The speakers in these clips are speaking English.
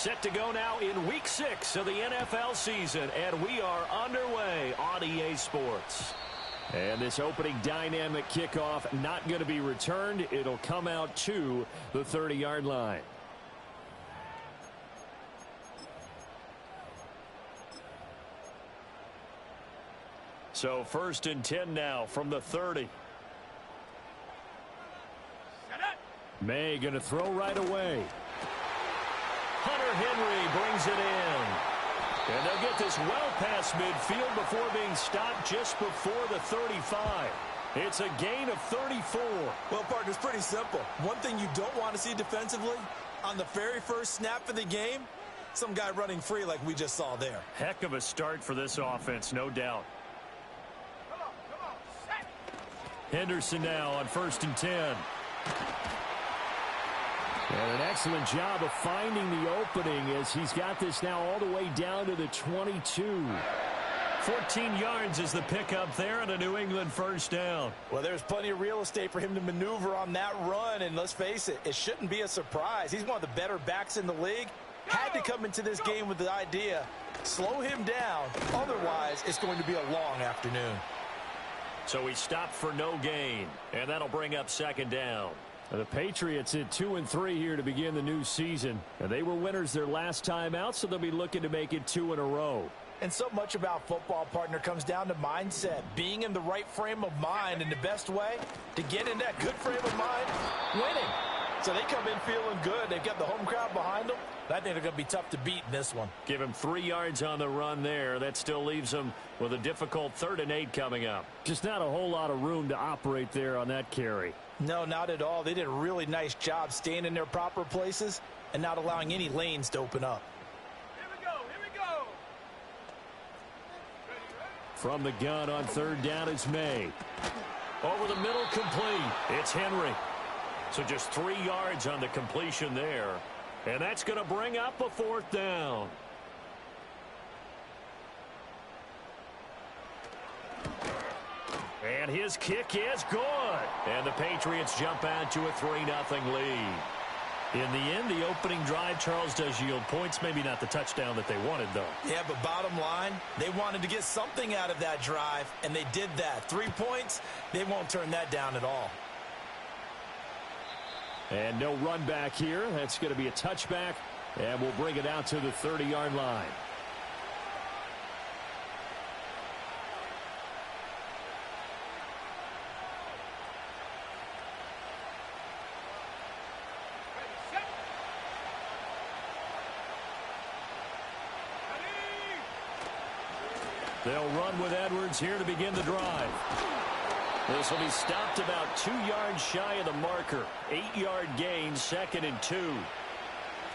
Set to go now in Week 6 of the NFL season, and we are underway on EA Sports. And this opening dynamic kickoff not going to be returned. It'll come out to the 30-yard line. So 1st and 10 now from the 30. May going to throw right away. Hunter Henry brings it in. And they'll get this well past midfield before being stopped just before the 35. It's a gain of 34. Well, partner, it's pretty simple. One thing you don't want to see defensively, on the very first snap of the game, some guy running free like we just saw there. Heck of a start for this offense, no doubt. Henderson now on 1st and 10. And an excellent job of finding the opening as he's got this now all the way down to the 22. 14 yards is the pickup there and a New England first down. Well, there's plenty of real estate for him to maneuver on that run, and let's face it, it shouldn't be a surprise. He's one of the better backs in the league. Had to come into this game with the idea, slow him down, otherwise it's going to be a long afternoon. So he stopped for no gain, and that'll bring up 2nd down. The Patriots at 2-3 here to begin the new season. And they were winners their last time out, so they'll be looking to make it 2 in a row. And so much about football, partner, comes down to mindset. Being in the right frame of mind, and the best way to get in that good frame of mind, winning. So they come in feeling good. They've got the home crowd behind them. I think they're going to be tough to beat in this one. Give him 3 yards on the run there. That still leaves them with a difficult 3rd and 8 coming up. Just not a whole lot of room to operate there on that carry. No, not at all. They did a really nice job staying in their proper places and not allowing any lanes to open up. Here we go. Here we go. From the gun on 3rd down is May. Over the middle, complete. It's Henry. So just 3 yards on the completion there. And that's going to bring up a 4th down. And his kick is good. And the Patriots jump out to a 3-0 lead. In the end, the opening drive, Charles, does yield points. Maybe not the touchdown that they wanted, though. Yeah, but bottom line, they wanted to get something out of that drive, and they did that. 3 points, they won't turn that down at all. And no run back here. That's going to be a touchback, and we'll bring it out to the 30-yard line. They'll run with Edwards here to begin the drive. This will be stopped about 2 yards shy of the marker. 8-yard gain, 2nd and 2.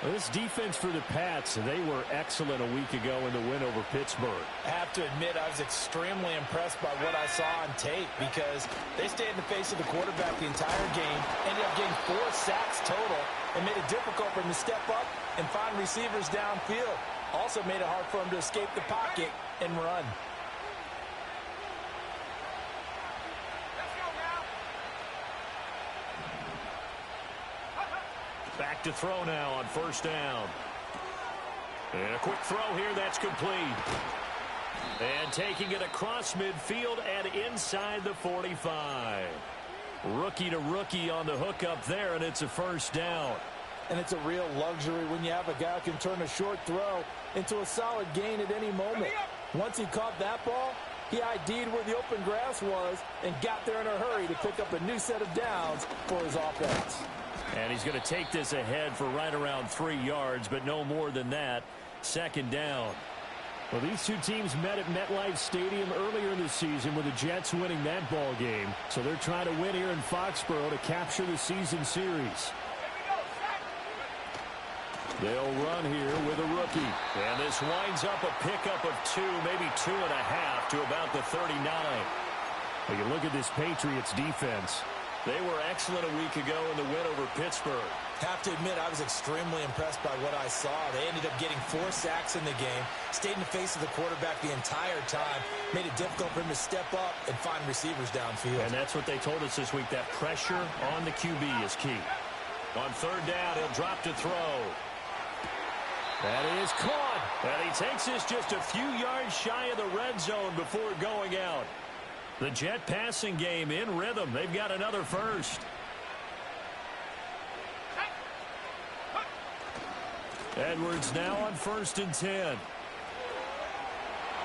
Well, this defense for the Pats, they were excellent a week ago in the win over Pittsburgh. I have to admit, I was extremely impressed by what I saw on tape because they stayed in the face of the quarterback the entire game, ended up getting 4 sacks total, and made it difficult for him to step up and find receivers downfield. Also made it hard for him to escape the pocket and run. Back to throw now on 1st down. And a quick throw here, that's complete. And taking it across midfield and inside the 45. Rookie to rookie on the hook up there, and it's a 1st down. And it's a real luxury when you have a guy who can turn a short throw into a solid gain at any moment. Once he caught that ball, he ID'd where the open grass was and got there in a hurry to pick up a new set of downs for his offense. And he's going to take this ahead for right around 3 yards, but no more than that. 2nd down. Well, these two teams met at MetLife Stadium earlier in the season with the Jets winning that ball game. So they're trying to win here in Foxborough to capture the season series. They'll run here with a rookie. And this winds up a pickup of 2, maybe 2.5 to about the 39. Well, you look at this Patriots defense. They were excellent a week ago in the win over Pittsburgh. Have to admit, I was extremely impressed by what I saw. They ended up getting 4 sacks in the game, stayed in the face of the quarterback the entire time, made it difficult for him to step up and find receivers downfield. And that's what they told us this week, that pressure on the QB is key. On 3rd down, he'll drop to throw. That is caught. And he takes this just a few yards shy of the red zone before going out. The Jet passing game in rhythm. They've got another first. Edwards now on 1st and 10.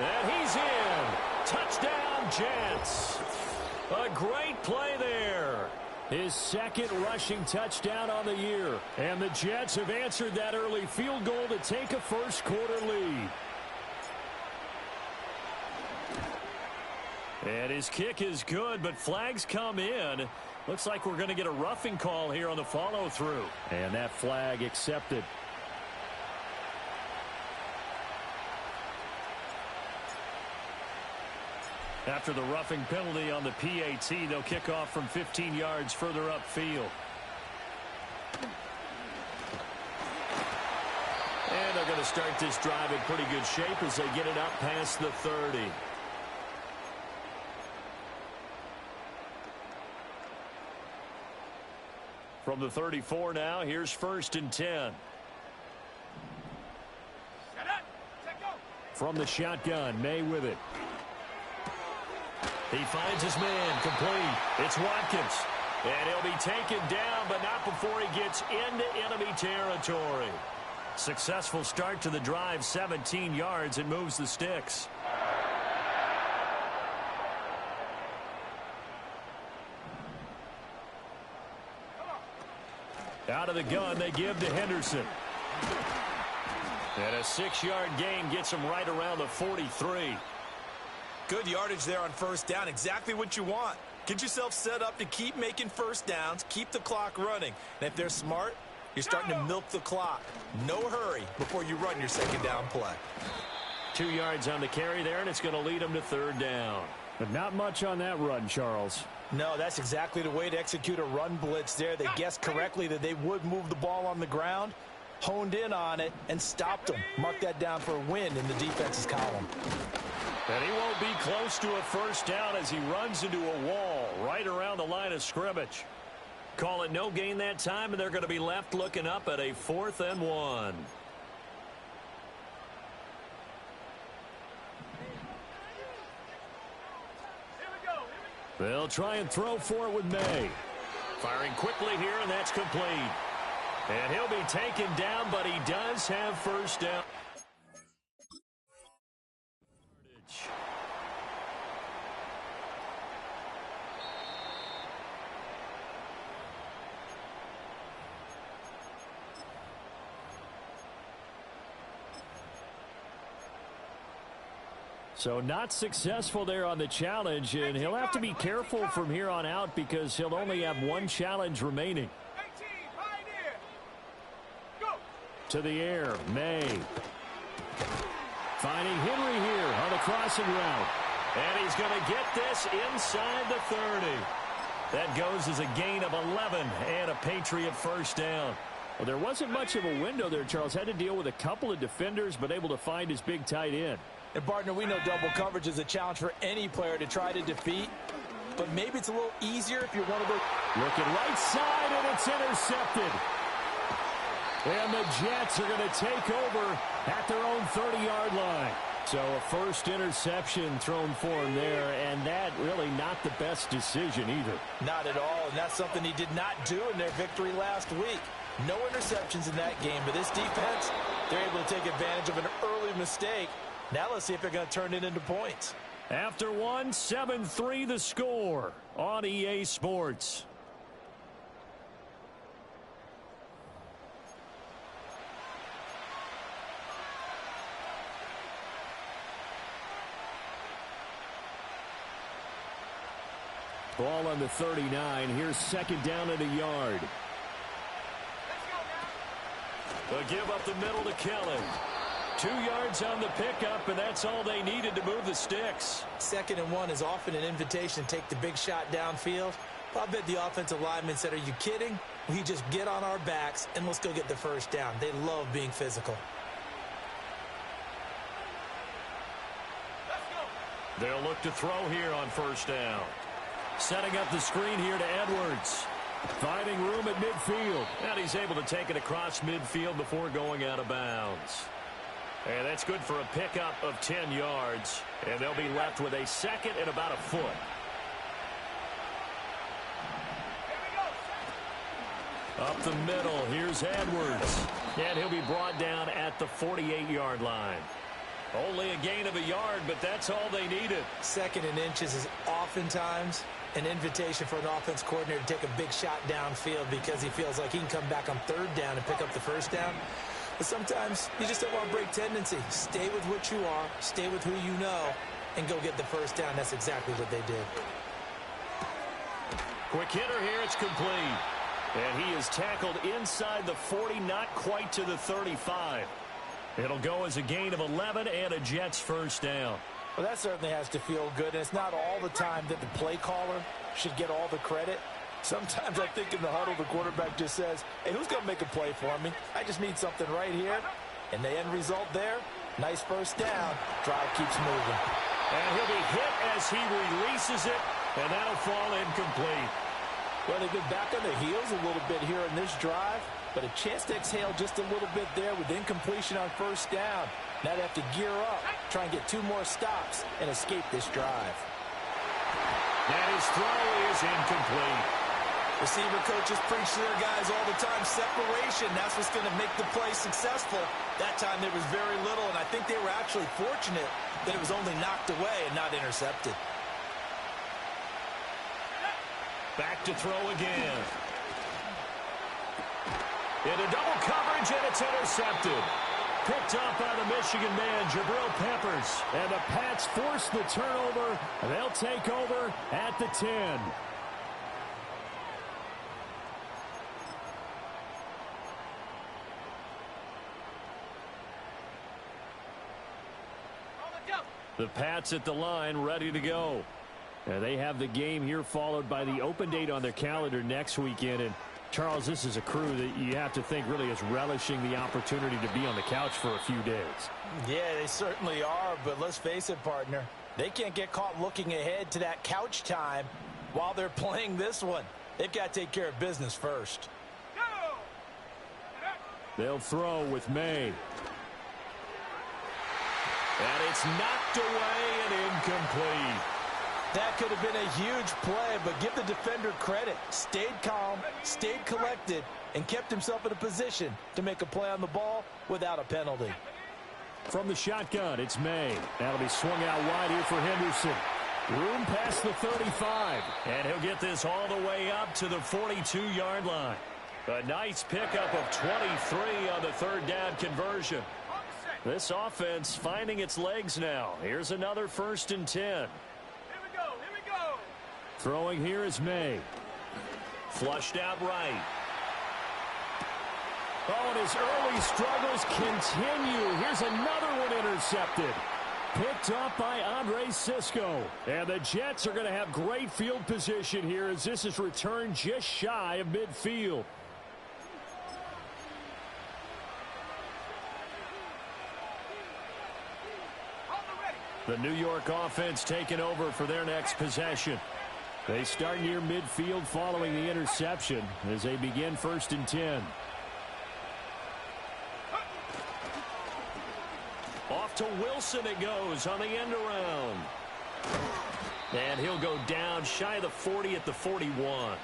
And he's in. Touchdown, Jets. A great play there. His second rushing touchdown on the year. And the Jets have answered that early field goal to take a first-quarter lead. And his kick is good, but flags come in. Looks like we're going to get a roughing call here on the follow-through. And that flag accepted. After the roughing penalty on the PAT, they'll kick off from 15 yards further upfield. And they're going to start this drive in pretty good shape as they get it up past the 30. From the 34 now, here's 1st and 10. From the shotgun, May with it. He finds his man, complete. It's Watkins. And he'll be taken down, but not before he gets into enemy territory. Successful start to the drive, 17 yards, and moves the sticks. Out of the gun, they give to Henderson. And a 6-yard gain gets him right around the 43. Good yardage there on 1st down. Exactly what you want. Get yourself set up to keep making 1st downs, keep the clock running. And if they're smart, you're starting to milk the clock. No hurry before you run your 2nd down play. 2 yards on the carry there, and it's going to lead them to 3rd down. But not much on that run, Charles. No, that's exactly the way to execute a run blitz there. They guessed correctly that they would move the ball on the ground, honed in on it, and stopped them. Mark that down for a win in the defense's column. And he won't be close to a 1st down as he runs into a wall right around the line of scrimmage. Call it no gain that time, and they're going to be left looking up at a 4th and 1. They'll try and throw for it with May. Firing quickly here, and that's complete. And he'll be taken down, but he does have 1st down. So not successful there on the challenge, and he'll have to be careful from here on out because he'll only have 1 challenge remaining. To the air, May. Finding Henry here on the crossing route. And he's going to get this inside the 30. That goes as a gain of 11 and a Patriot 1st down. Well, there wasn't much of a window there, Charles. Had to deal with a couple of defenders, but able to find his big tight end. And, partner, we know double coverage is a challenge for any player to try to defeat. But maybe it's a little easier if you're one of those. Looking right side, and it's intercepted. And the Jets are going to take over at their own 30-yard line. So a first interception thrown for him there, and that really not the best decision either. Not at all, and that's something he did not do in their victory last week. No interceptions in that game, but this defense, they're able to take advantage of an early mistake. Now let's see if they're going to turn it into points. After 1, 7-3 the score on EA Sports. Ball on the 39. Here's 2nd down and a yard. They'll give up the middle to Kelly. 2 yards on the pickup, and that's all they needed to move the sticks. 2nd and 1 is often an invitation to take the big shot downfield. I bet the offensive linemen said, are you kidding? We just get on our backs, and let's go get the 1st down. They love being physical. They'll look to throw here on 1st down. Setting up the screen here to Edwards. Finding room at midfield. And he's able to take it across midfield before going out of bounds. And that's good for a pickup of 10 yards. And they'll be left with a second and about a foot. Up the middle, here's Edwards. And he'll be brought down at the 48-yard line. Only a gain of a yard, but that's all they needed. Second and inches is oftentimes an invitation for an offense coordinator to take a big shot downfield because he feels like he can come back on third down and pick up the first down. But sometimes you just don't want to break tendency. Stay with what you are, stay with who you know, and go get the first down. That's exactly what they did. Quick hitter here, it's complete. And he is tackled inside the 40, not quite to the 35. It'll go as a gain of 11 and a Jets first down. Well, that certainly has to feel good. And it's not all the time that the play caller should get all the credit. Sometimes I think in the huddle, the quarterback just says, hey, who's going to make a play for me? I just need something right here. And the end result there, nice first down. Drive keeps moving. And he'll be hit as he releases it, and that'll fall incomplete. Well, they've been back on their heels a little bit here in this drive, but a chance to exhale just a little bit there with incompletion on first down. Now they have to gear up, try and get 2 more stops, and escape this drive. And his throw is incomplete. Receiver coaches preach to their guys all the time, separation. That's what's going to make the play successful. That time there was very little, and I think they were actually fortunate that it was only knocked away and not intercepted. Back to throw again. Into double coverage, and it's intercepted. Picked up by the Michigan man, Jabril Peppers. And the Pats force the turnover. They'll take over at the 10. The Pats at the line, ready to go. And they have the game here followed by the open date on their calendar next weekend. And Charles, this is a crew that you have to think really is relishing the opportunity to be on the couch for a few days. Yeah, they certainly are, but let's face it, partner. They can't get caught looking ahead to that couch time while they're playing this one. They've got to take care of business first. They'll throw with May. And it's knocked away and incomplete. That could have been a huge play, but give the defender credit. Stayed calm, stayed collected, and kept himself in a position to make a play on the ball without a penalty. From the shotgun, it's May. That'll be swung out wide here for Henderson. Room past the 35. And he'll get this all the way up to the 42-yard line. A nice pickup of 23 on the third down conversion. This offense finding its legs now. Here's another 1st and 10. Throwing here is May. Flushed out right. Oh, and his early struggles continue. Here's another one intercepted. Picked up by Andre Cisco. And the Jets are going to have great field position here as this is returned just shy of midfield. The New York offense taking over for their next possession. They start near midfield following the interception as they begin 1st and 10. Off to Wilson it goes on the end around. And he'll go down shy of the 40 at the 41.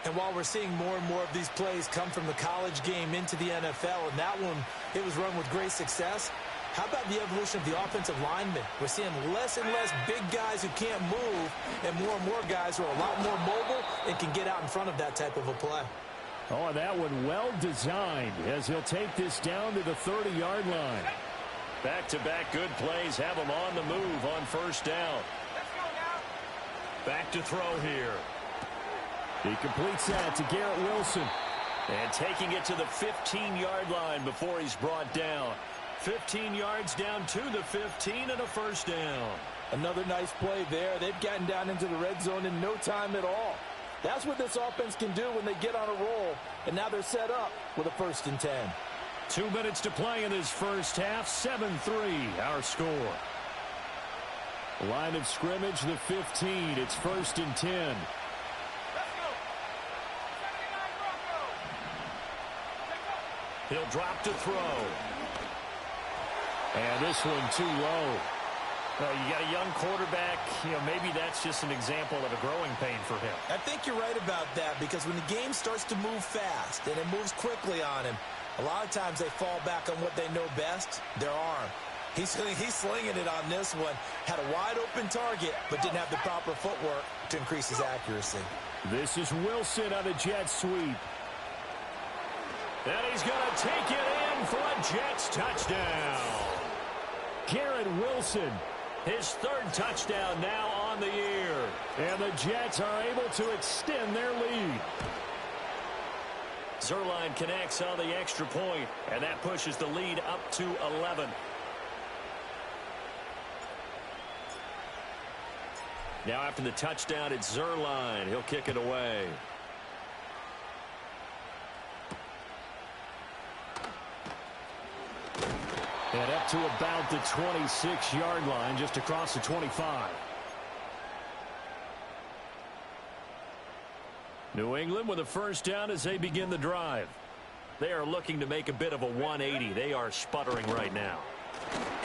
And while we're seeing more and more of these plays come from the college game into the NFL, and that one, it was run with great success. How about the evolution of the offensive linemen? We're seeing less and less big guys who can't move and more guys who are a lot more mobile and can get out in front of that type of a play. Oh, and that one well designed as he'll take this down to the 30-yard line. Back-to-back good plays have him on the move on 1st down. Back to throw here. He completes that to Garrett Wilson. And taking it to the 15-yard line before he's brought down. 15 yards down to the 15 and a 1st down. Another nice play there. They've gotten down into the red zone in no time at all. That's what this offense can do when they get on a roll. And now they're set up with a 1st and 10. 2 minutes to play in this first half. 7-3 our score. Line of scrimmage, the 15. It's 1st and 10. He'll drop to throw. And this one too low. You got a young quarterback. Maybe that's just an example of a growing pain for him. I think you're right about that, because when the game starts to move fast and it moves quickly on him, a lot of times they fall back on what they know best, their arm. He's slinging it on this one. Had a wide open target, but didn't have the proper footwork to increase his accuracy. This is Wilson on the jet sweep. And he's going to take it in for a Jets touchdown. Garrett Wilson, his third touchdown now on the year. And the Jets are able to extend their lead. Zuerlein connects on the extra point, and that pushes the lead up to 11. Now after the touchdown, it's Zuerlein. He'll kick it away. And up to about the 26-yard line, just across the 25. New England with a first down as they begin the drive. They are looking to make a bit of a 180. They are sputtering right now.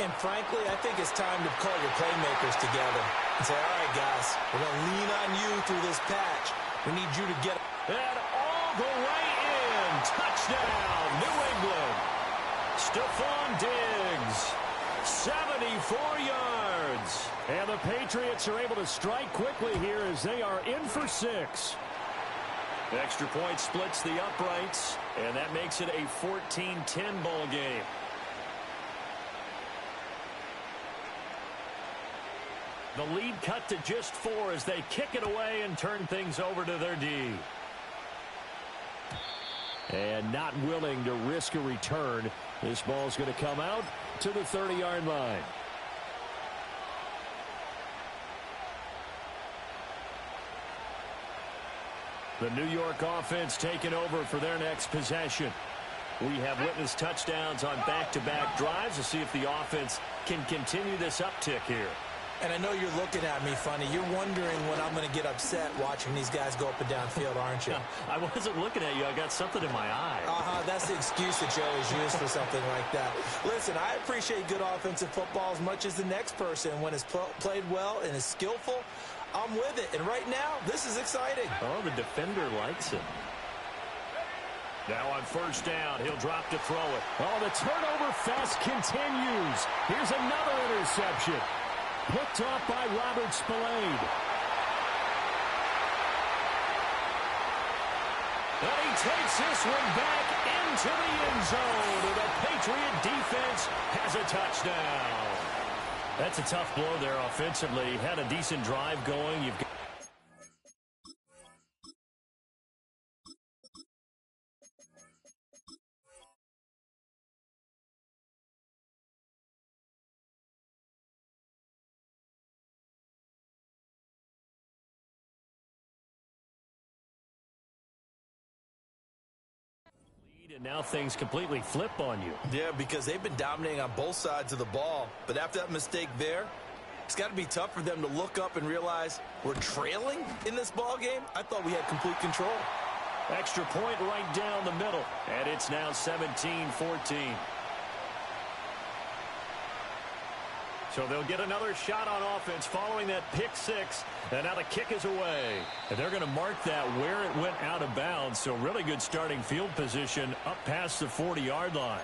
And frankly, I think it's time to call your playmakers together and say, all right, guys, we're going to lean on you through this patch. We need you to get it. And all the way in. Touchdown, New England. Stephon Diggs, 74 yards. And the Patriots are able to strike quickly here as they are in for 6. Extra point splits the uprights, and that makes it a 14-10 ball game. The lead cut to just 4 as they kick it away and turn things over to their D. And not willing to risk a return. This ball's going to come out to the 30-yard line. The New York offense taking over for their next possession. We have witnessed touchdowns on back-to-back drives to see if the offense can continue this uptick here. And I know you're looking at me funny. You're wondering when I'm going to get upset watching these guys go up and down field, aren't you? I wasn't looking at you. I got something in my eye. That's the excuse that you always use for something like that. Listen, I appreciate good offensive football as much as the next person. When it's played well and is skillful, I'm with it. And right now, this is exciting. Oh, the defender likes it. Now on first down, he'll drop to throw it. Oh, the turnover fest continues. Here's another interception. Picked off by Robert Spillane. And he takes this one back into the end zone. And the Patriot defense has a touchdown. That's a tough blow there offensively. Had a decent drive going. You've got and now things completely flip on you. Yeah, because they've been dominating on both sides of the ball. But after that mistake there, it's got to be tough for them to look up and realize we're trailing in this ball game. I thought we had complete control. Extra point right down the middle. And it's now 17-14. So they'll get another shot on offense following that pick six. And now the kick is away. And they're going to mark that where it went out of bounds. So really good starting field position up past the 40-yard line.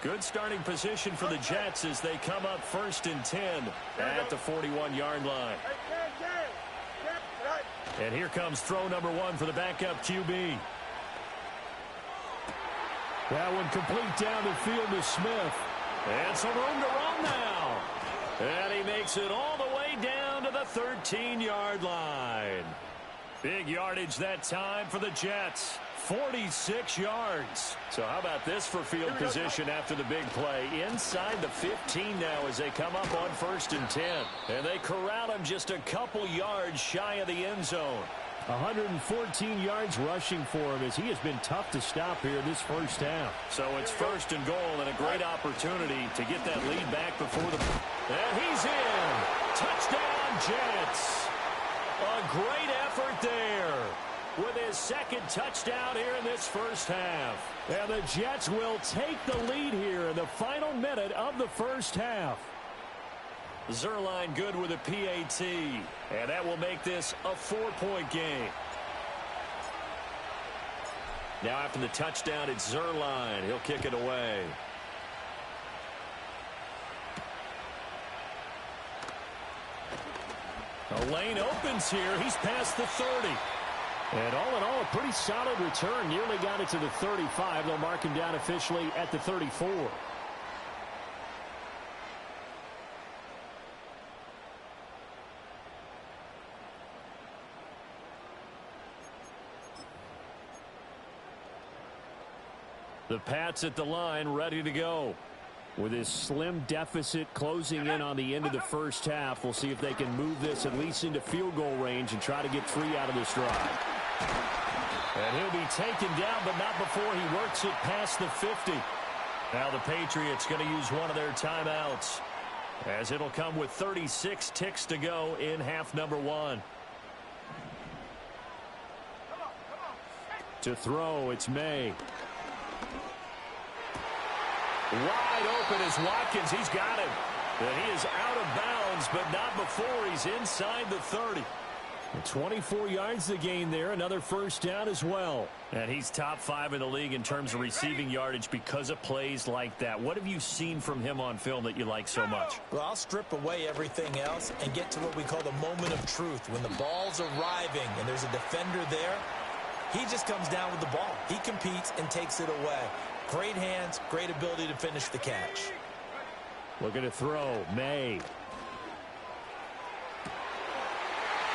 Good starting position for the Jets as they come up 1st and 10 at the 41-yard line. And here comes throw number 1 for the backup QB. That one complete down the field to Smith. And some room to run now. And he makes it all the way down to the 13-yard line. Big yardage that time for the Jets. 46 yards. So how about this for field position after the big play? Inside the 15 now as they come up on 1st and 10. And they corral him just a couple yards shy of the end zone. 114 yards rushing for him as he has been tough to stop here this first half. So it's 1st and goal and a great opportunity to get that lead back before the... And he's in. Touchdown, Jets. A great effort there. with his second touchdown here in this first half. And the Jets will take the lead here in the final minute of the first half. Zerline good with a PAT, and that will make this a 4-point game. Now after the touchdown, it's Zerline. He'll kick it away. A lane opens here. He's past the 30. And all in all, a pretty solid return. Nearly got it to the 35. They'll mark him down officially at the 34. The Pats at the line, ready to go. With his slim deficit closing in on the end of the first half, we'll see if they can move this at least into field goal range and try to get 3 out of this drive. And he'll be taken down, but not before he works it past the 50. Now the Patriots going to use one of their timeouts, as it'll come with 36 ticks to go in half number 1. To throw, it's May. Wide open is Watkins. He's got him. And he is out of bounds, but not before he's inside the 30. 24 yards to gain there. Another first down as well. And he's top 5 in the league in terms of receiving yardage because of plays like that. What have you seen from him on film that you like so much? Well, I'll strip away everything else and get to what we call the moment of truth. When the ball's arriving and there's a defender there, he just comes down with the ball. He competes and takes it away. Great hands, great ability to finish the catch. Looking to throw, May.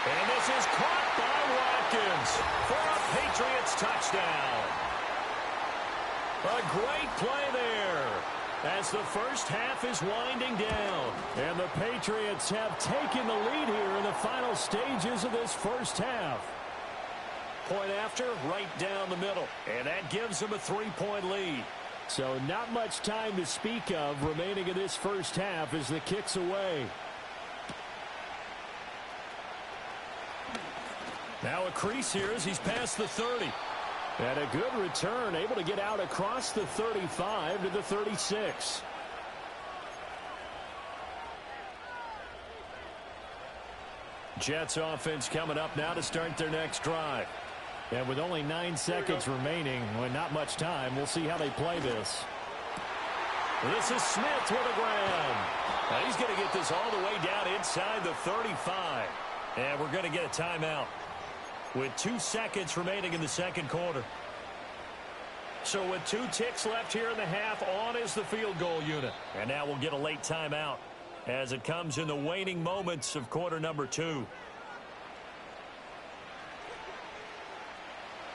And this is caught by Watkins for a Patriots touchdown. A great play there as the first half is winding down. And the Patriots have taken the lead here in the final stages of this first half. Point after, right down the middle. And that gives them a 3-point lead. So not much time to speak of remaining in this first half as the kick's away. Now a crease here as he's past the 30. And a good return, able to get out across the 35 to the 36. Jets offense coming up now to start their next drive. And with only 9 seconds remaining, with not much time, we'll see how they play this. This is Smith with a grab. Now he's going to get this all the way down inside the 35. And we're going to get a timeout with 2 seconds remaining in the second quarter. So with 2 ticks left here in the half, on is the field goal unit. And now we'll get a late timeout as it comes in the waning moments of quarter number 2.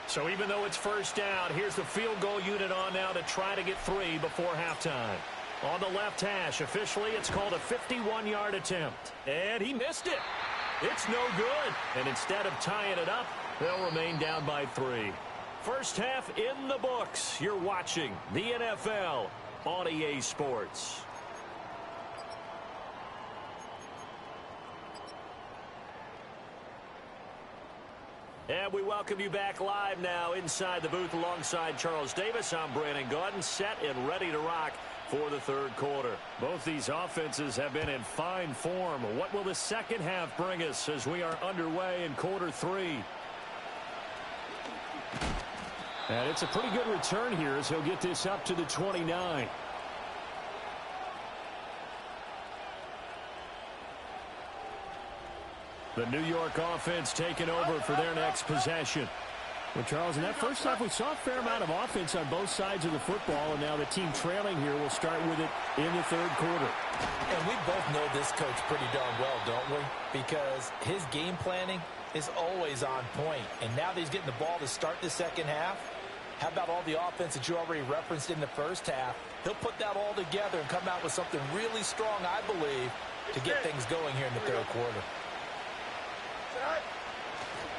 So even though it's first down, here's the field goal unit on now to try to get 3 before halftime. On the left hash, officially it's called a 51-yard attempt. And he missed it. It's no good. And instead of tying it up, they'll remain down by 3. First half in the books. You're watching the NFL on EA Sports. And we welcome you back live now inside the booth alongside Charles Davis. I'm Brandon Gaudin, set and ready to rock for the third quarter. Both these offenses have been in fine form. What will the second half bring us as we are underway in quarter 3? And it's a pretty good return here as he'll get this up to the 29. The New York offense taking over for their next possession. Well, Charles, in that first half, we saw a fair amount of offense on both sides of the football, and now the team trailing here will start with it in the third quarter. And we both know this coach pretty darn well, don't we? Because his game planning is always on point. And now that he's getting the ball to start the second half, how about all the offense that you already referenced in the first half? He'll put that all together and come out with something really strong, I believe, to get things going here in the third quarter.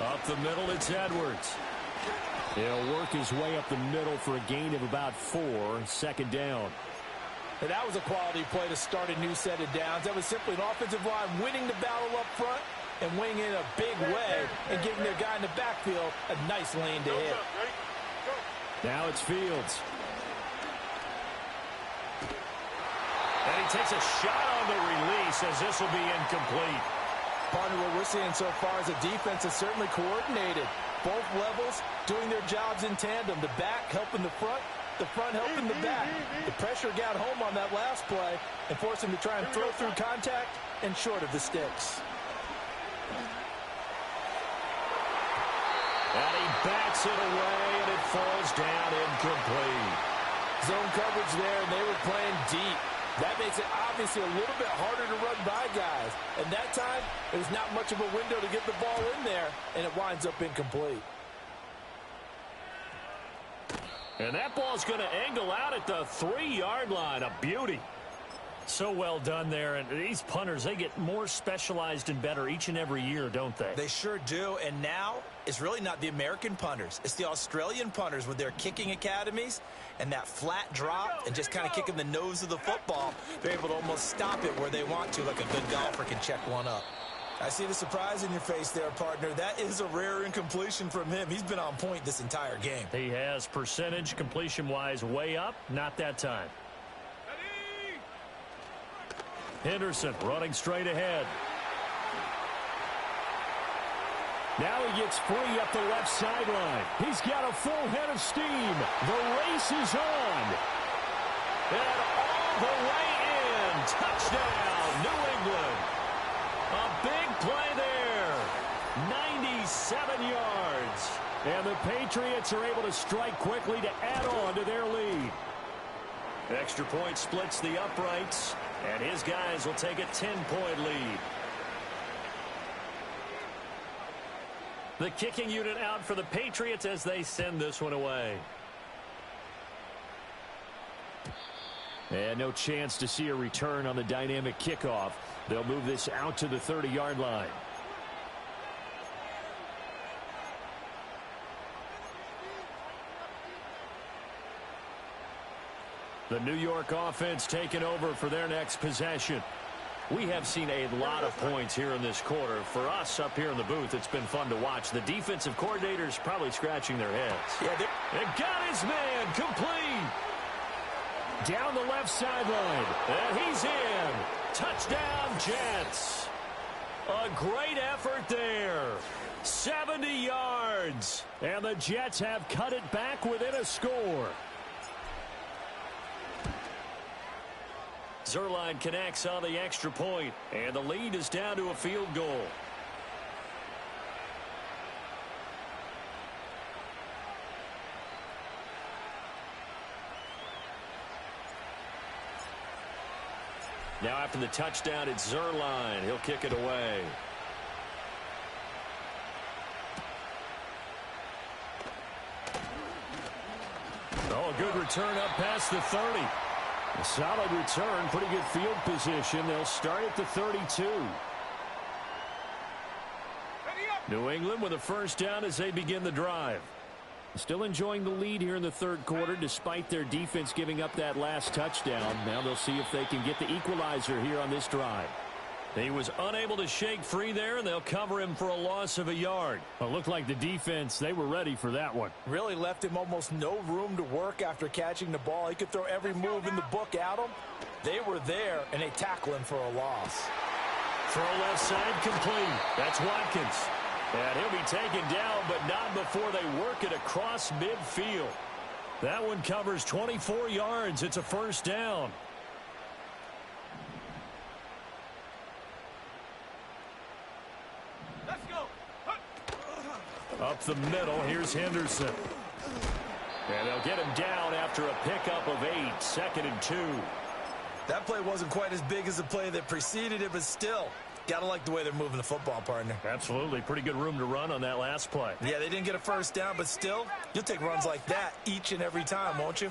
Up the middle, it's Edwards. He'll work his way up the middle for a gain of about 4, second down. And that was a quality play to start a new set of downs. That was simply an offensive line winning the battle up front and wing in a big way and giving their guy in the backfield a nice lane to hit. Now it's Fields. And he takes a shot on the release as this will be incomplete. Partner, what we're seeing so far is a defense that's certainly coordinated. Both levels doing their jobs in tandem. The back helping the front helping the back. The pressure got home on that last play and forced him to try and throw through contact and short of the sticks. And he bats it away, and it falls down incomplete. Zone coverage there, and they were playing deep. That makes it obviously a little bit harder to run by guys. And that time, there's not much of a window to get the ball in there, and it winds up incomplete. And that ball's going to angle out at the 3-yard line. A beauty. So well done there. And these punters, they get more specialized and better each and every year, don't they? They sure do. And now it's really not the American punters. It's the Australian punters with their kicking academies and that flat drop and just kind of kicking the nose of the football. They're able to almost stop it where they want to, like a good golfer can check one up. I see the surprise in your face there, partner. That is a rare incompletion from him. He's been on point this entire game. He has percentage completion-wise way up. Not that time. Henderson running straight ahead. Now he gets free up the left sideline. He's got a full head of steam. The race is on. And all the way in. Touchdown, New England. A big play there. 97 yards. And the Patriots are able to strike quickly to add on to their lead. Extra point splits the uprights, and his guys will take a 10-point lead. The kicking unit out for the Patriots as they send this one away. And no chance to see a return on the dynamic kickoff. They'll move this out to the 30-yard line. The New York offense taking over for their next possession. We have seen a lot of points here in this quarter. For us up here in the booth, it's been fun to watch. The defensive coordinators probably scratching their heads. Yeah, and got his man complete. Down the left sideline. And he's in. Touchdown, Jets. A great effort there. 70 yards. And the Jets have cut it back within a score. Zerline connects on the extra point, and the lead is down to a field goal. Now after the touchdown, it's Zerline. He'll kick it away. Oh, a good return up past the 30. A solid return, pretty good field position. They'll start at the 32. New England with a first down as they begin the drive. Still enjoying the lead here in the third quarter despite their defense giving up that last touchdown. Now they'll see if they can get the equalizer here on this drive. He was unable to shake free there, and they'll cover him for a loss of a yard. Well, it looked like the defense, they were ready for that one. Really left him almost no room to work after catching the ball. He could throw every move in the book at him. They were there, and they tackle him for a loss. Throw left side complete. That's Watkins. And he'll be taken down, but not before they work it across midfield. That one covers 24 yards. It's a first down. Up the middle, here's Henderson. And they'll get him down after a pickup of 8, 2nd and 2. That play wasn't quite as big as the play that preceded it, but still, gotta like the way they're moving the football, partner. Absolutely. Pretty good room to run on that last play. Yeah, they didn't get a first down, but still, you'll take runs like that each and every time, won't you?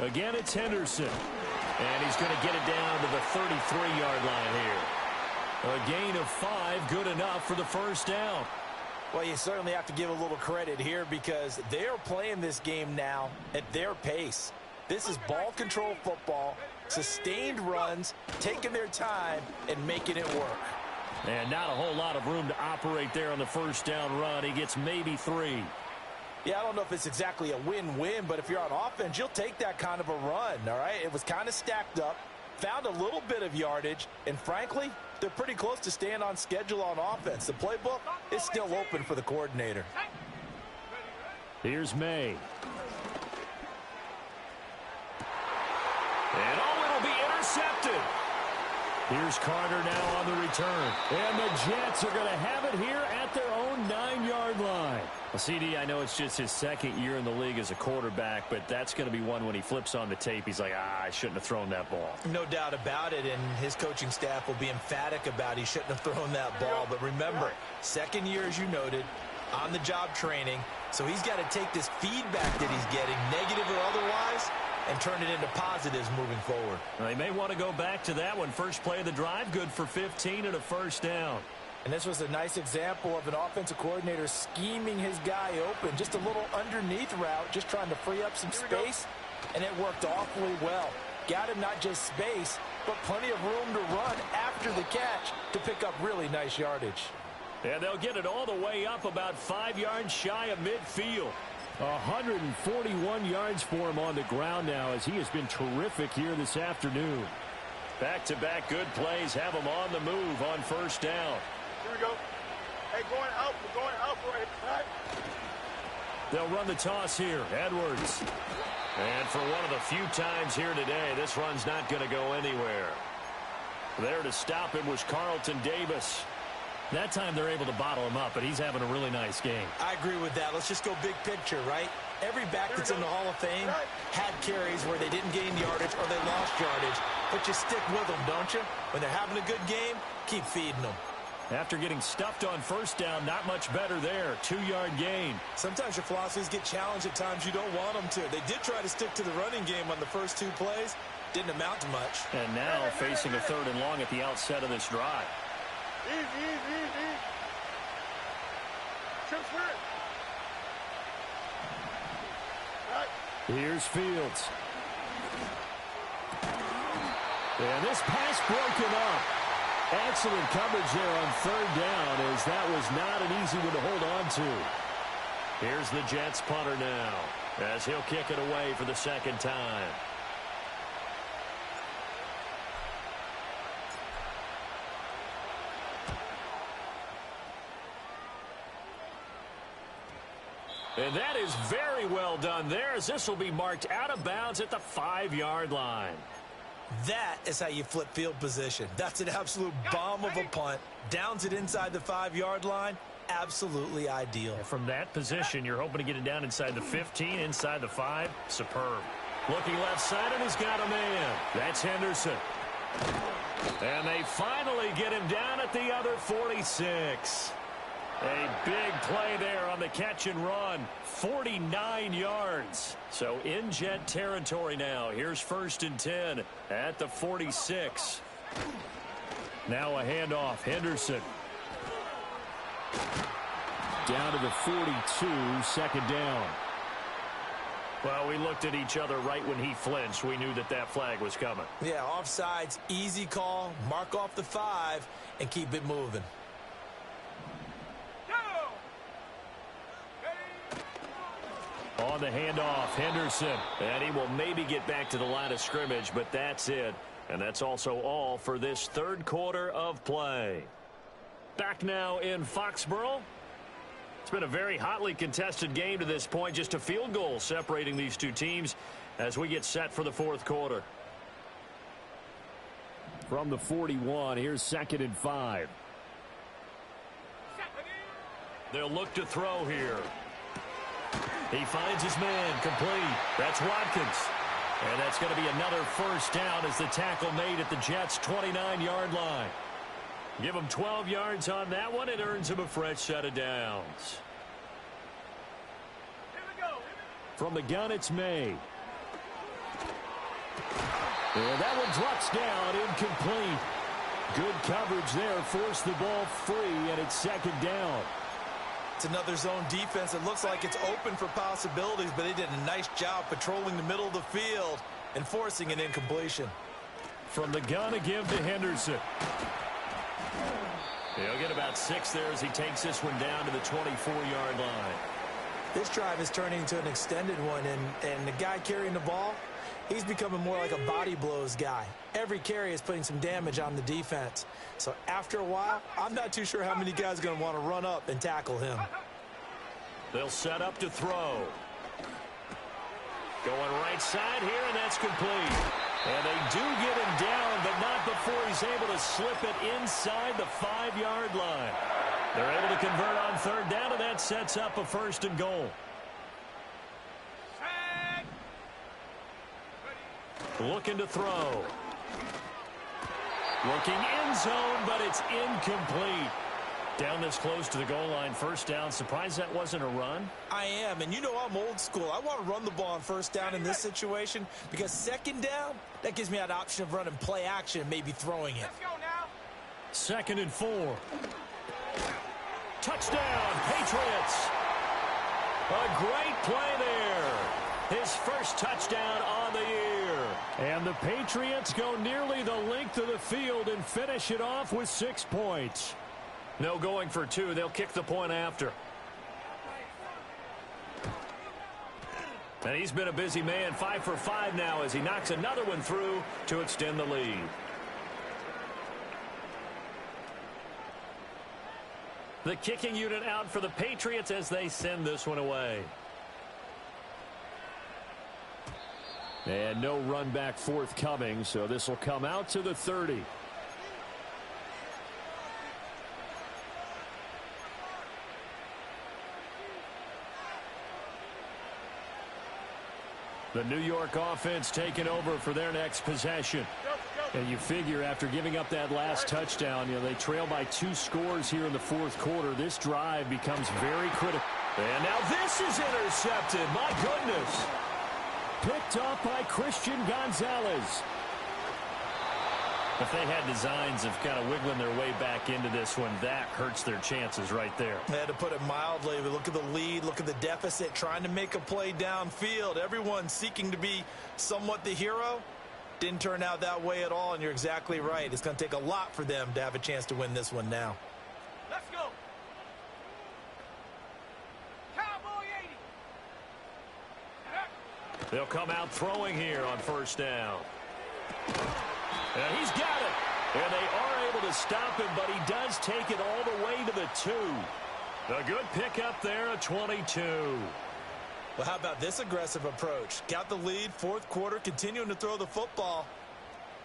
Again, it's Henderson. And he's going to get it down to the 33-yard line here. A gain of 5, good enough for the first down. Well, you certainly have to give a little credit here because they're playing this game now at their pace. This is ball control football, sustained runs, taking their time, and making it work. And not a whole lot of room to operate there on the first down run. He gets maybe 3. Yeah, I don't know if it's exactly a win-win, but if you're on offense, you'll take that kind of a run, all right? It was kind of stacked up, found a little bit of yardage, and frankly, they're pretty close to staying on schedule on offense. The playbook is still open for the coordinator. Here's May. And it'll be intercepted. Here's Carter now on the return. And the Jets are going to have it here at their own 9-yard line. Well, CD, I know it's just his second year in the league as a quarterback, but that's going to be one when he flips on the tape. He's like, I shouldn't have thrown that ball. No doubt about it, and his coaching staff will be emphatic about he shouldn't have thrown that ball. But remember, second year, as you noted, on-the-job training, so he's got to take this feedback that he's getting, negative or otherwise, and turn it into positives moving forward. Well, they may want to go back to that one. First play of the drive, good for 15 and a first down. And this was a nice example of an offensive coordinator scheming his guy open. Just a little underneath route, just trying to free up some space, and it worked awfully well. Got him not just space, but plenty of room to run after the catch to pick up really nice yardage. And they'll get it all the way up about 5 yards shy of midfield. 141 yards for him on the ground now as he has been terrific here this afternoon. Back-to-back good plays have him on the move on first down. Here we go. Hey, going out. We're going out right. They'll run the toss here. Edwards. And for one of the few times here today, this run's not going to go anywhere. There to stop him was Carlton Davis. That time they're able to bottle him up, but he's having a really nice game. I agree with that. Let's just go big picture, right? Every back that's in the Hall of Fame had carries where they didn't gain yardage or they lost yardage, but you stick with them, don't you? When they're having a good game, keep feeding them. After getting stuffed on first down, not much better there. 2-yard gain. Sometimes your philosophies get challenged at times you don't want them to. They did try to stick to the running game on the first 2 plays. Didn't amount to much. And now facing a 3rd and long at the outset of this drive. Easy. Transfer it. Right. Here's Fields. And this pass broken up. Excellent coverage there on 3rd down, as that was not an easy one to hold on to. Here's the Jets punter now, as he'll kick it away for the 2nd time. And that is very well done there, as this will be marked out of bounds at the 5-yard line. That is how you flip field position. That's an absolute bomb of a punt. Downs it inside the 5-yard line. Absolutely ideal. And from that position, you're hoping to get it down inside the 15, inside the 5. Superb. Looking left side, and he's got a man. That's Henderson. And they finally get him down at the other 46. A big play there on the catch and run. 49 yards. So in Jet territory now. Here's 1st and 10 at the 46. Now a handoff. Henderson. Down to the 42. 2nd down. Well, we looked at each other right when he flinched. We knew that that flag was coming. Yeah, offsides, easy call. Mark off the 5 and keep it moving. On the handoff, Henderson. And he will maybe get back to the line of scrimmage, but that's it. And that's also all for this 3rd quarter of play. Back now in Foxborough. It's been a very hotly contested game to this point. Just a field goal separating these two teams as we get set for the 4th quarter. From the 41, here's 2nd and 5. They'll look to throw here. He finds his man, complete. That's Watkins. And that's going to be another first down as the tackle made at the Jets' 29-yard line. Give him 12 yards on that one. It earns him a fresh set of downs. From the gun, it's May. And that one drops down, incomplete. Good coverage there, forced the ball free, and it's 2nd down. It's another zone defense. It looks like it's open for possibilities, but they did a nice job patrolling the middle of the field and forcing an incompletion. From the gun, a give to Henderson. He'll get about 6 there as he takes this one down to the 24-yard line. This drive is turning into an extended one, and the guy carrying the ball, he's becoming more like a body blows guy. Every carry is putting some damage on the defense. So after a while, I'm not too sure how many guys are going to want to run up and tackle him. They'll set up to throw. Going right side here, and that's complete. And they do get him down, but not before he's able to slip it inside the 5-yard line. They're able to convert on 3rd down, and that sets up a 1st and goal. Looking to throw. Looking end zone, but it's incomplete. Down this close to the goal line, 1st down. Surprised that wasn't a run? I am, and you know I'm old school. I want to run the ball on 1st down in this situation because 2nd down, that gives me that option of running play action and maybe throwing it. Let's go now. 2nd and 4. Touchdown, Patriots. A great play there. His 1st touchdown on the year. And the Patriots go nearly the length of the field and finish it off with 6 points. No going for 2. They'll kick the point after. And he's been a busy man, 5 for 5 now as he knocks another one through to extend the lead. The kicking unit out for the Patriots as they send this one away. And no run back forthcoming, so this will come out to the 30. The New York offense taking over for their next possession. And you figure after giving up that last touchdown, they trail by 2 scores here in the 4th quarter. This drive becomes very critical. And now this is intercepted. My goodness. Picked up by Christian Gonzalez. If they had designs of kind of wiggling their way back into this one, that hurts their chances right there. They had to put it mildly, but look at the lead, look at the deficit, trying to make a play downfield. Everyone seeking to be somewhat the hero. Didn't turn out that way at all, and you're exactly right. It's going to take a lot for them to have a chance to win this one now. Let's go. Cowboy 80. They'll come out throwing here on 1st down. And he's got it. And they are able to stop him, but he does take it all the way to the 2. A good pickup there, a 22. Well, how about this aggressive approach? Got the lead, 4th quarter, continuing to throw the football.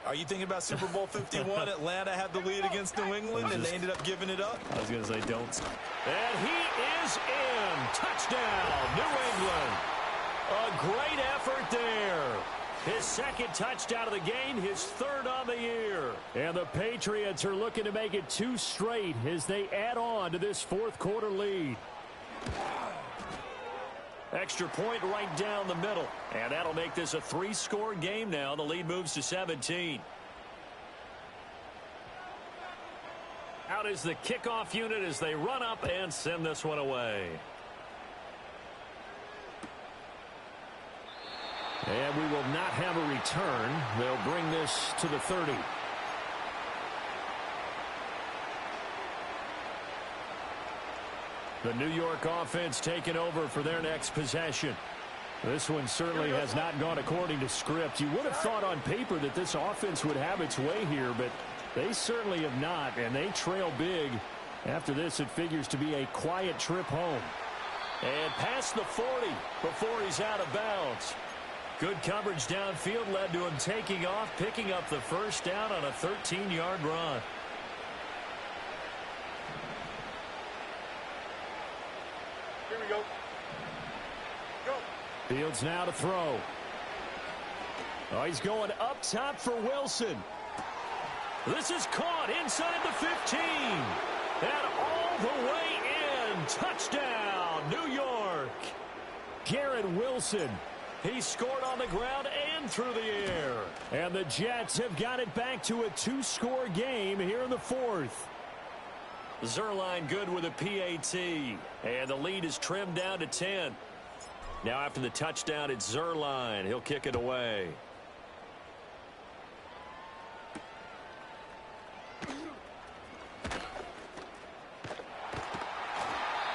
Are you thinking about Super Bowl 51? Atlanta had the lead against New England, and they ended up giving it up? I was going to say don't. And he is in. Touchdown, New England. A great effort there. His 2nd touchdown of the game, his 3rd on the year. And the Patriots are looking to make it 2 straight as they add on to this 4th quarter lead. Extra point right down the middle. And that'll make this a 3-score game now. The lead moves to 17. Out is the kickoff unit as they run up and send this one away. And we will not have a return. They'll bring this to the 30. The New York offense taking over for their next possession. This one certainly has not gone according to script. You would have thought on paper that this offense would have its way here, but they certainly have not, and they trail big. After this, it figures to be a quiet trip home. And past the 40 before he's out of bounds. Good coverage downfield led to him taking off, picking up the 1st down on a 13-yard run. Here we go. Go. Fields now to throw. Oh, he's going up top for Wilson. This is caught inside the 15. And all the way in. Touchdown, New York. Garrett Wilson. He scored on the ground and through the air. And the Jets have got it back to a 2-score game here in the 4th. Zerline good with a PAT. And the lead is trimmed down to 10. Now after the touchdown, it's Zerline. He'll kick it away.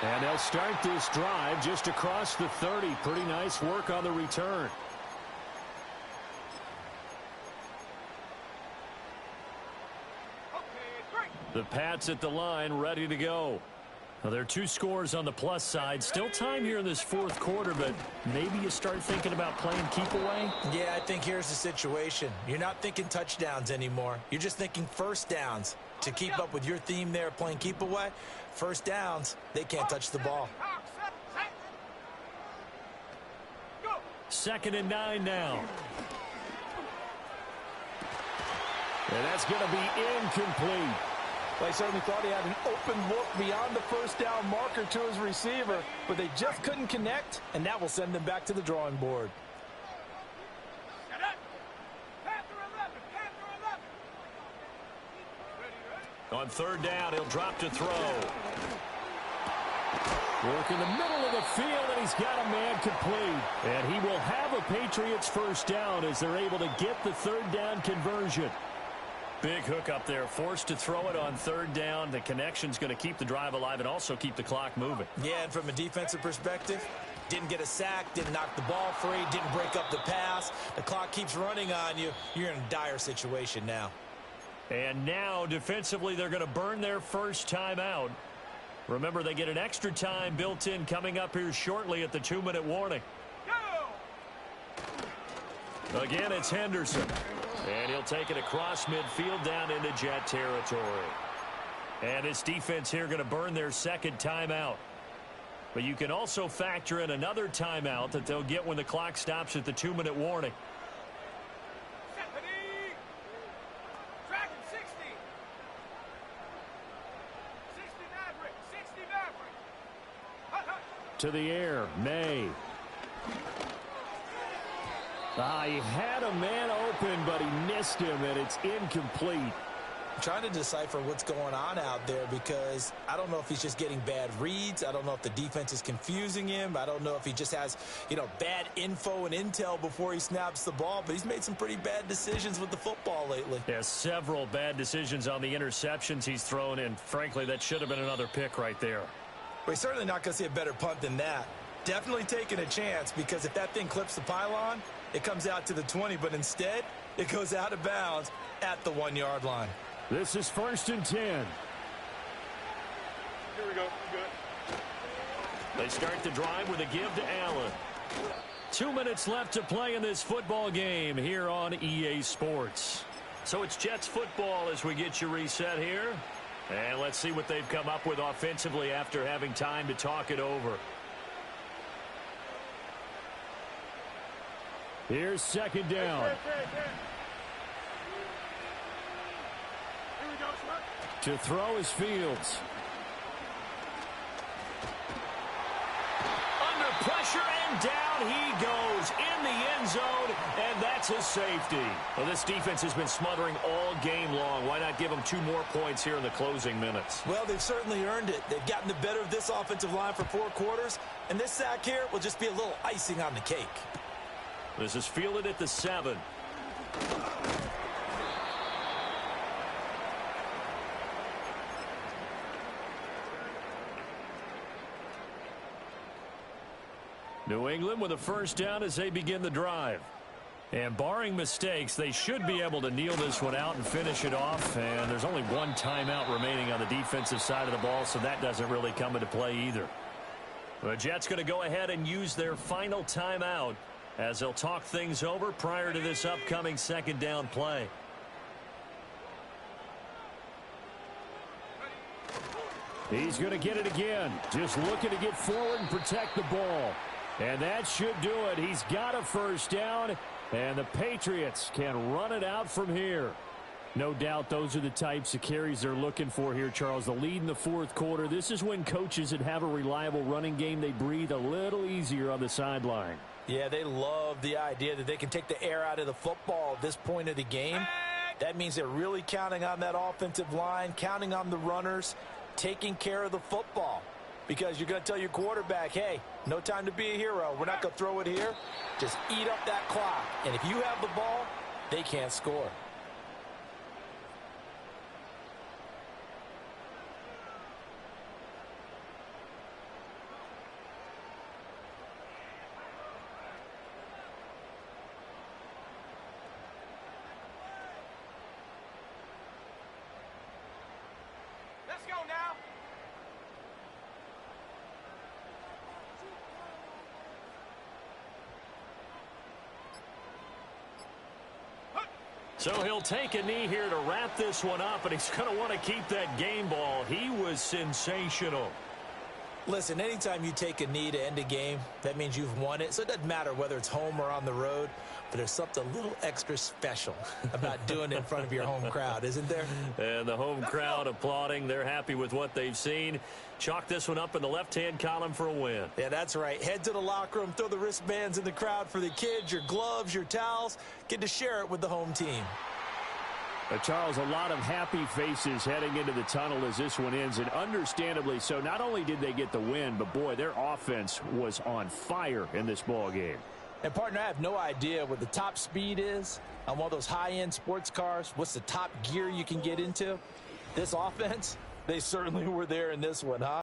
And they'll start this drive just across the 30. Pretty nice work on the return. The Pats at the line, ready to go. Well, there are 2 scores on the plus side. Still time here in this fourth quarter, but maybe you start thinking about playing keep away? Yeah, I think here's the situation. You're not thinking touchdowns anymore. You're just thinking first downs. To keep up with your theme there, playing keep away, first downs, they can't touch the ball. 2nd and 9 now. And that's going to be incomplete. They certainly thought he had an open look beyond the first down marker to his receiver, but they just couldn't connect, and that will send them back to the drawing board. On 3rd down, he'll drop to throw. Work in the middle of the field, and he's got a man complete. And he will have a Patriots first down as they're able to get the 3rd down conversion. Big hook up there, forced to throw it on 3rd down. The connection's going to keep the drive alive and also keep the clock moving. Yeah, and from a defensive perspective, didn't get a sack, didn't knock the ball free, didn't break up the pass. The clock keeps running on you. You're in a dire situation now. And now, defensively, they're going to burn their first timeout. Remember, they get an extra time built in coming up here shortly at the 2-minute warning. Again, it's Henderson. And he'll take it across midfield down into Jet territory. And this defense here going to burn their 2nd timeout. But you can also factor in another timeout that they'll get when the clock stops at the 2-minute warning. To the air, May. He had a man open, but he missed him, and it's incomplete. I'm trying to decipher what's going on out there because I don't know if he's just getting bad reads. I don't know if the defense is confusing him. I don't know if he just has, bad info and intel before he snaps the ball, but he's made some pretty bad decisions with the football lately. Yeah, several bad decisions on the interceptions he's thrown, and frankly, that should have been another pick right there. We're certainly not going to see a better punt than that. Definitely taking a chance because if that thing clips the pylon, it comes out to the 20, but instead, it goes out of bounds at the 1-yard line. This is 1st and 10. Here we go. Good. They start the drive with a give to Allen. 2 minutes left to play in this football game here on EA Sports. So it's Jets football as we get you reset here. And let's see what they've come up with offensively after having time to talk it over. Here's 2nd down. Here we go, Smirk. To throw is Fields. Under pressure and down he goes in the end zone, and that's his safety. Well, this defense has been smothering all game long. Why not give them 2 more points here in the closing minutes? Well, they've certainly earned it. They've gotten the better of this offensive line for 4 quarters, and this sack here will just be a little icing on the cake. This is fielded at the 7. New England with a first down as they begin the drive. And barring mistakes, they should be able to kneel this one out and finish it off. And there's only 1 timeout remaining on the defensive side of the ball, so that doesn't really come into play either. The Jets going to go ahead and use their final timeout as they'll talk things over prior to this upcoming 2nd down play. He's going to get it again. Just looking to get forward and protect the ball. And that should do it. He's got a first down, and the Patriots can run it out from here. No doubt those are the types of carries they're looking for here, Charles. The lead in the fourth quarter. This is when coaches that have a reliable running game, they breathe a little easier on the sideline. Yeah, they love the idea that they can take the air out of the football at this point of the game. That means they're really counting on that offensive line, counting on the runners, taking care of the football. Because you're going to tell your quarterback, hey, no time to be a hero. We're not going to throw it here. Just eat up that clock. And if you have the ball, they can't score. So he'll take a knee here to wrap this one up, and he's going to want to keep that game ball. He was sensational. Listen, anytime you take a knee to end a game, that means you've won it. So it doesn't matter whether it's home or on the road, but there's something a little extra special about doing it in front of your home crowd, isn't there? And the home crowd applauding. They're happy with what they've seen. Chalk this one up in the left-hand column for a win. Yeah, that's right. Head to the locker room, throw the wristbands in the crowd for the kids, your gloves, your towels. Get to share it with the home team. Charles, a lot of happy faces heading into the tunnel as this one ends, and understandably so. Not only did they get the win, but, boy, their offense was on fire in this ball game. And, partner, I have no idea what the top speed is on one of those high-end sports cars. What's the top gear you can get into? This offense, they certainly were there in this one, huh?